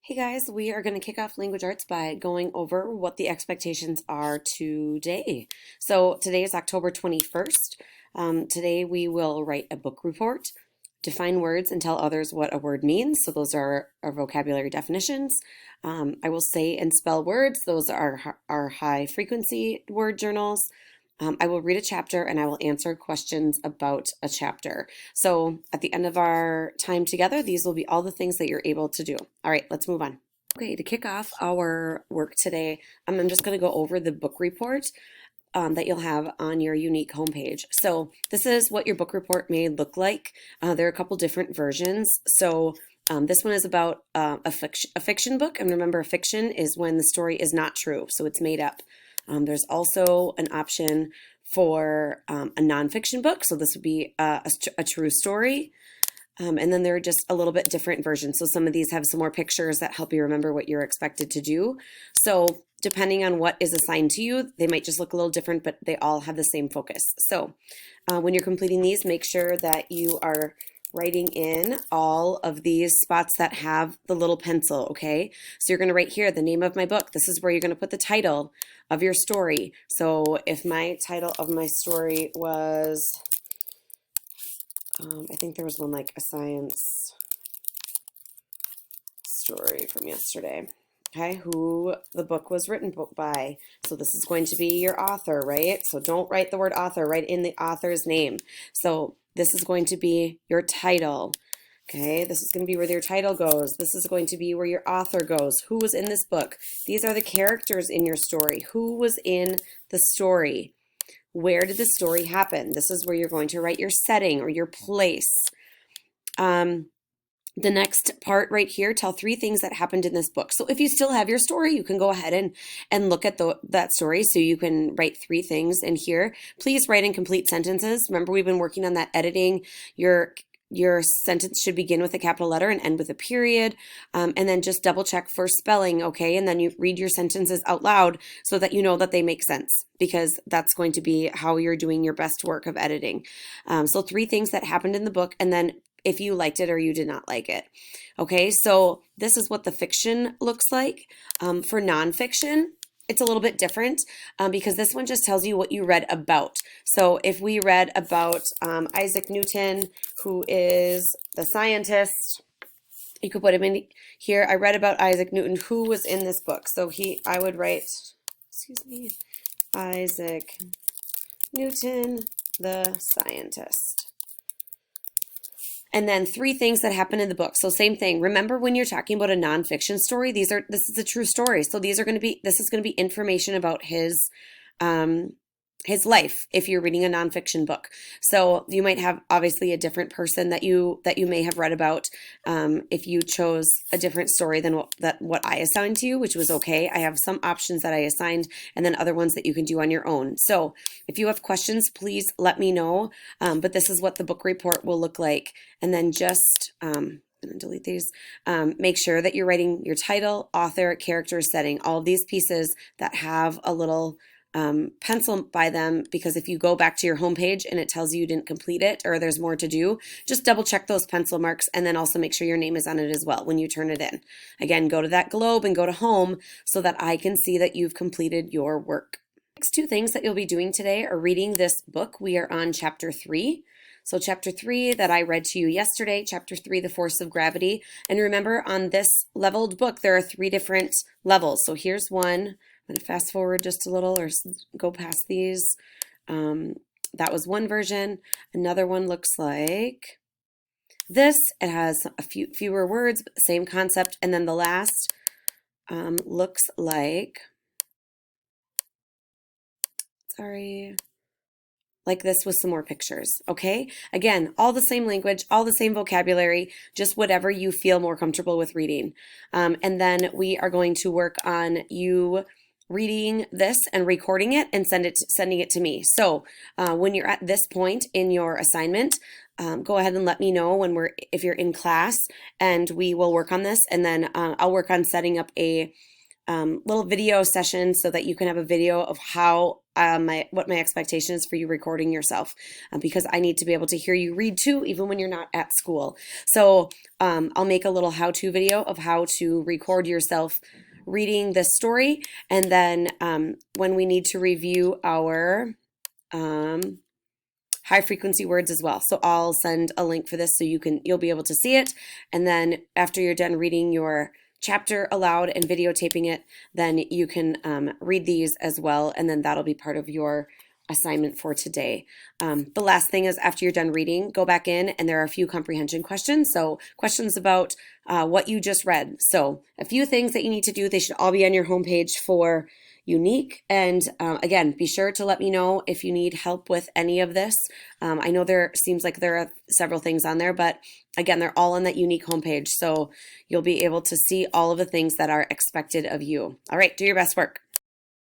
Hey guys, we are going to kick off language arts by going over what the expectations are today. So today is October 21st. Today we will write a book report, define words, and tell others what a word means. So those are our vocabulary definitions. I will say and spell words. Those are our high frequency word journals. I will read a chapter and I will answer questions about a chapter. So at the end of our time together, these will be all the things that you're able to do. All right, let's move on. Okay, to kick off our work today, I'm just going to go over the book report that you'll have on your unique homepage. So this is what your book report may look like. There are a couple different versions. So this one is about a fiction book. And remember, a fiction is when the story is not true, so it's made up. There's also an option for a nonfiction book. So this would be a true story. And then there are just a little bit different versions. So some of these have some more pictures that help you remember what you're expected to do. So depending on what is assigned to you, they might just look a little different, but they all have the same focus. So when you're completing these, make sure that you are writing in all of these spots that have the little pencil, okay? So you're gonna write here, the name of my book. This is where you're gonna put the title of your story. So if my title of my story was, I think there was one like a science story from yesterday. Okay, who the book was written by. So this is going to be your author, right? So don't write the word author, write in the author's name. So this is going to be your title. Okay, this is going to be where your title goes. This is going to be where your author goes. Who was in this book? These are the characters in your story. Who was in the story? Where did the story happen? This is where you're going to write your setting or your place. The next part right here, tell 3 things that happened in this book. So if you still have your story, you can go ahead and look at that story. So you can write 3 things in here. Please write in complete sentences. Remember, we've been working on that editing. Your sentence should begin with a capital letter and end with a period. And then just double check for spelling, okay? And then you read your sentences out loud so that you know that they make sense, because that's going to be how you're doing your best work of editing. So 3 things that happened in the book, and then if you liked it or you did not like it. Okay, so this is what the fiction looks like. For nonfiction, it's a little bit different because this one just tells you what you read about. So if we read about Isaac Newton, who is the scientist, you could put him in here. I read about Isaac Newton, who was in this book. So I would write, excuse me, Isaac Newton, the scientist. And then 3 things that happen in the book. So same thing. Remember, when you're talking about a nonfiction story, this is a true story. So this is going to be information about his life if you're reading a nonfiction book. So you might have obviously a different person that you may have read about if you chose a different story than what I assigned to you, which was okay. I have some options that I assigned and then other ones that you can do on your own. So if you have questions, please let me know. But this is what the book report will look like. And then just I'm going to delete these. Make sure that you're writing your title, author, character, setting, all of these pieces that have a little pencil by them, because if you go back to your homepage and it tells you didn't complete it or there's more to do, just double check those pencil marks and then also make sure your name is on it as well when you turn it in. Again, go to that globe and go to home so that I can see that you've completed your work. Next 2 things that you'll be doing today are reading this book. We are on chapter 3. So chapter 3 that I read to you yesterday, chapter 3, The Force of Gravity. And remember, on this leveled book, there are 3 different levels. So here's one. I'm going to fast forward just a little or go past these. That was one version. Another one looks like this. It has a fewer words, but the same concept. And then the last looks like, like this with some more pictures, okay? Again, all the same language, all the same vocabulary, just whatever you feel more comfortable with reading. And then we are going to work on you reading this and recording it and sending it to me. So when you're at this point in your assignment, go ahead and let me know if you're in class, and we will work on this. And then I'll work on setting up a little video session so that you can have a video of how what my expectation is for you recording yourself, because I need to be able to hear you read too, even when you're not at school. So I'll make a little how-to video of how to record yourself reading this story, and then when we need to review our high frequency words as well. So I'll send a link for this so you'll be able to see it. And then after you're done reading your chapter aloud and videotaping it, then you can read these as well, and then that'll be part of your assignment for today. The last thing is, after you're done reading, go back in, and there are a few comprehension questions. So questions about what you just read. So a few things that you need to do. They should all be on your homepage for Unique. And again, be sure to let me know if you need help with any of this. I know there seems like there are several things on there, but again, they're all on that Unique homepage. So you'll be able to see all of the things that are expected of you. All right, do your best work.